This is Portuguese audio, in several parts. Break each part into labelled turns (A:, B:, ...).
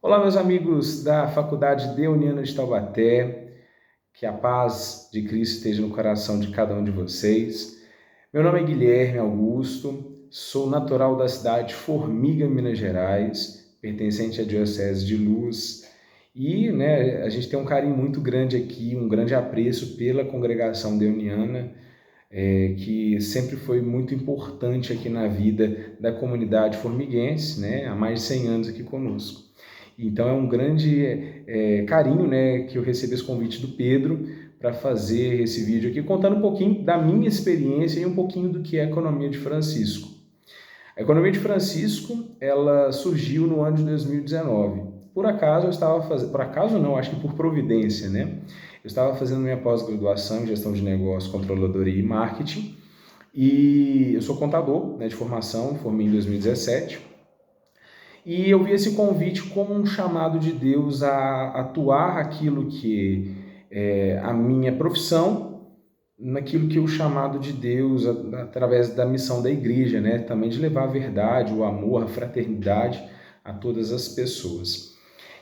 A: Olá, meus amigos da Faculdade Deuniana de Taubaté, que a paz de Cristo esteja no coração de cada um de vocês. Meu nome é Guilherme Augusto, sou natural da cidade de Formiga, Minas Gerais, pertencente à Diocese de Luz, e a gente tem um carinho muito grande aqui, um grande apreço pela congregação deuniana, que sempre foi muito importante aqui na vida da comunidade formiguense, há mais de 100 anos aqui conosco. Então é um grande carinho, que eu recebi esse convite do Pedro para fazer esse vídeo aqui, contando um pouquinho da minha experiência e um pouquinho do que é a economia de Francisco. A economia de Francisco, ela surgiu no ano de 2019. Por acaso eu estava fazendo, por acaso não, acho que por providência, Eu estava fazendo minha pós-graduação em gestão de negócios, controladoria e marketing, e eu sou contador, de formação, formei em 2017. E eu vi esse convite como um chamado de Deus a atuar aquilo que é a minha profissão, naquilo que é o chamado de Deus através da missão da igreja, também de levar a verdade, o amor, a fraternidade a todas as pessoas.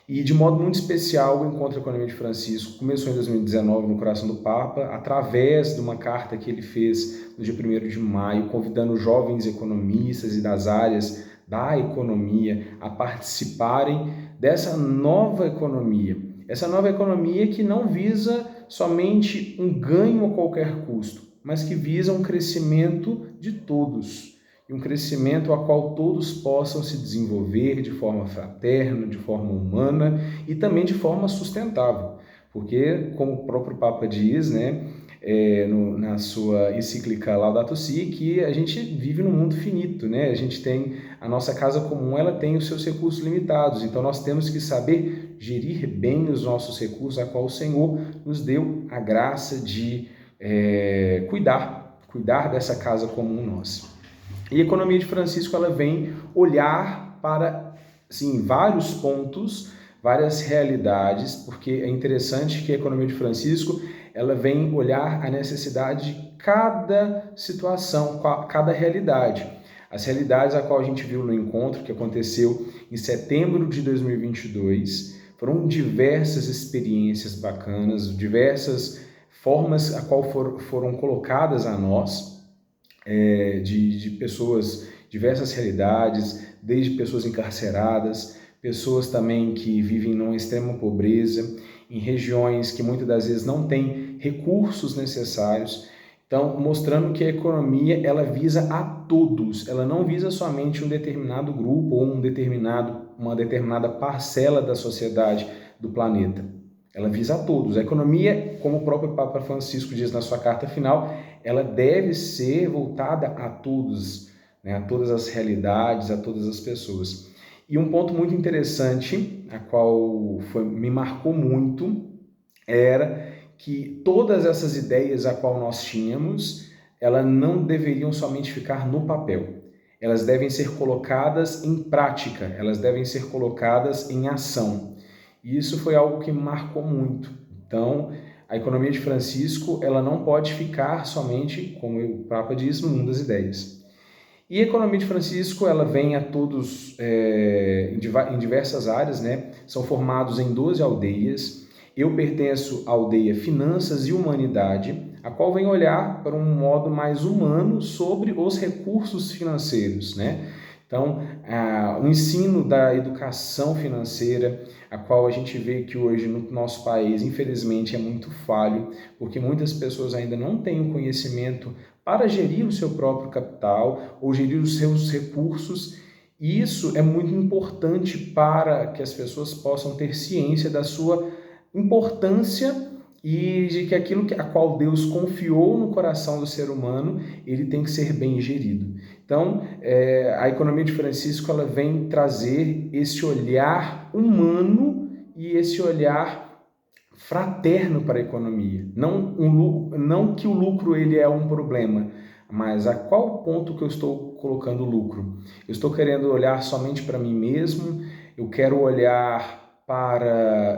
A: E de modo muito especial, o Encontro Economia de Francisco começou em 2019 no coração do Papa, através de uma carta que ele fez no dia 1º de maio, convidando jovens economistas e das áreas da economia a participarem dessa nova economia. Essa nova economia que não visa somente um ganho a qualquer custo, mas que visa um crescimento de todos. E um crescimento a qual todos possam se desenvolver de forma fraterna, de forma humana e também de forma sustentável. Porque, como o próprio Papa diz, na sua encíclica Laudato Si, que a gente vive num mundo finito, A gente tem a nossa casa comum, ela tem os seus recursos limitados, então nós temos que saber gerir bem os nossos recursos, a qual o Senhor nos deu a graça de cuidar dessa casa comum nossa. E a economia de Francisco, ela vem olhar para vários pontos, várias realidades, porque é interessante que a economia de Francisco, ela vem olhar a necessidade de cada situação, cada realidade. As realidades a qual a gente viu no encontro, que aconteceu em setembro de 2022, foram diversas experiências bacanas, diversas formas a qual foram colocadas a nós, de pessoas, diversas realidades, desde pessoas encarceradas, pessoas também que vivem numa extrema pobreza, em regiões que muitas das vezes não têm recursos necessários. Então, mostrando que a economia, ela visa a todos, ela não visa somente um determinado grupo ou uma determinada parcela da sociedade do planeta. Ela visa a todos. A economia, como o próprio Papa Francisco diz na sua carta final, ela deve ser voltada a todos, a todas as realidades, a todas as pessoas. E um ponto muito interessante, a qual me marcou muito, era que todas essas ideias a qual nós tínhamos, elas não deveriam somente ficar no papel. Elas devem ser colocadas em prática, elas devem ser colocadas em ação. E isso foi algo que me marcou muito. Então, a economia de Francisco, ela não pode ficar somente, como o Papa diz, no mundo das ideias. E a economia de Francisco, ela vem a todos em diversas áreas, São formados em 12 aldeias. Eu pertenço à aldeia Finanças e Humanidade, a qual vem olhar para um modo mais humano sobre os recursos financeiros, Então, o ensino da educação financeira, a qual a gente vê que hoje no nosso país, infelizmente, é muito falho, porque muitas pessoas ainda não têm o conhecimento para gerir o seu próprio capital ou gerir os seus recursos. E isso é muito importante para que as pessoas possam ter ciência da sua importância e de que aquilo a qual Deus confiou no coração do ser humano, ele tem que ser bem gerido. Então, a economia de Francisco, ela vem trazer esse olhar humano e esse olhar fraterno para a economia. Não que o lucro ele é um problema, mas a qual ponto que eu estou colocando o lucro? Eu estou querendo olhar somente para mim mesmo? Eu quero olhar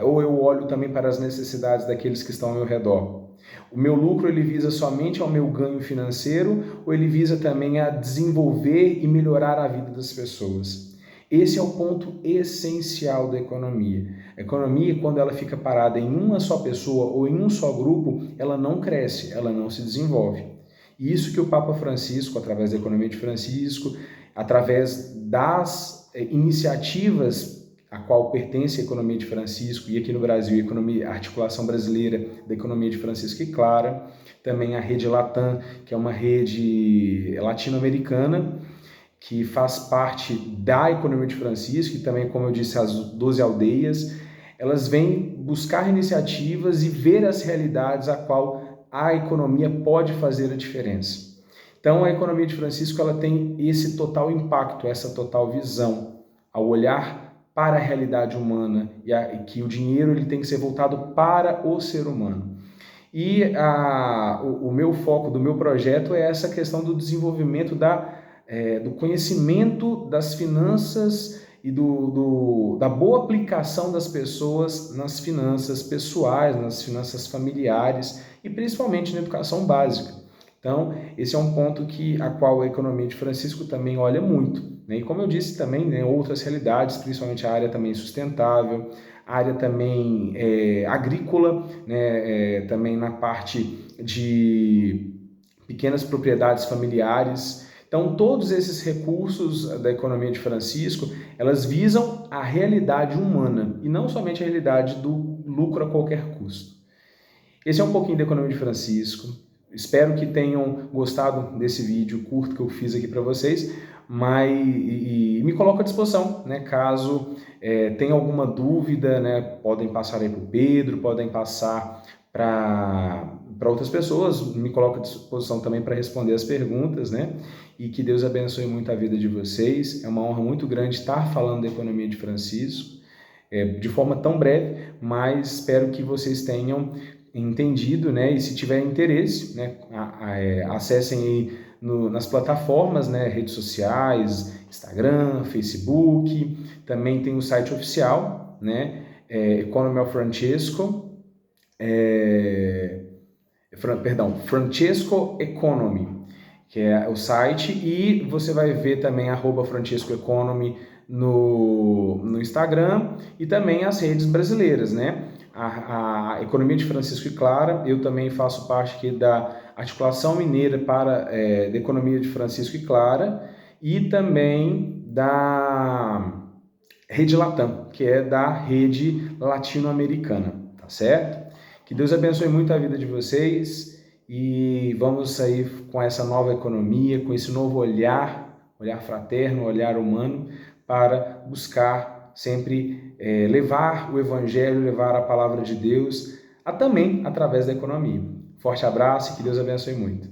A: ou eu olho também para as necessidades daqueles que estão ao meu redor? O meu lucro, ele visa somente ao meu ganho financeiro ou ele visa também a desenvolver e melhorar a vida das pessoas? Esse é o ponto essencial da economia. A economia, quando ela fica parada em uma só pessoa ou em um só grupo, ela não cresce, ela não se desenvolve. E isso que o Papa Francisco, através da economia de Francisco, através das iniciativas a qual pertence a economia de Francisco, e aqui no Brasil a articulação brasileira da economia de Francisco e Clara, também a rede Latam, que é uma rede latino-americana, que faz parte da economia de Francisco, e também, como eu disse, as 12 aldeias, elas vêm buscar iniciativas e ver as realidades a qual a economia pode fazer a diferença. Então, a economia de Francisco ela tem esse total impacto, essa total visão, ao olhar para a realidade humana e que o dinheiro ele tem que ser voltado para o ser humano. E o meu foco do meu projeto é essa questão do desenvolvimento do conhecimento das finanças e da boa aplicação das pessoas nas finanças pessoais, nas finanças familiares e principalmente na educação básica. Então, esse é um ponto a qual a economia de Francisco também olha muito, né? E como eu disse também, né, outras realidades, principalmente a área também sustentável, a área também agrícola, né, também na parte de pequenas propriedades familiares. Então, todos esses recursos da economia de Francisco, elas visam a realidade humana e não somente a realidade do lucro a qualquer custo. Esse é um pouquinho da economia de Francisco. Espero que tenham gostado desse vídeo curto que eu fiz aqui para vocês, e me coloco à disposição, né? Caso tenha alguma dúvida, né? Podem passar aí para o Pedro, podem passar para outras pessoas, me coloco à disposição também para responder as perguntas, né? E que Deus abençoe muito a vida de vocês. É uma honra muito grande estar falando da economia de Francisco, de forma tão breve, mas espero que vocês tenham entendido, né? E se tiver interesse, né, acessem aí nas plataformas, né, redes sociais, Instagram, Facebook, também tem o site oficial, né, Economy of Francesco, Francesco Economy, que é o site, e você vai ver também @Francesco Economy no Instagram e também as redes brasileiras, né? A economia de Francisco e Clara, eu também faço parte aqui da articulação mineira da economia de Francisco e Clara e também da rede Latam, que é da rede latino-americana, tá certo? Que Deus abençoe muito a vida de vocês e vamos sair com essa nova economia, com esse novo olhar fraterno, olhar humano, para buscar sempre levar o Evangelho, levar a palavra de Deus, também através da economia. Forte abraço e que Deus abençoe muito.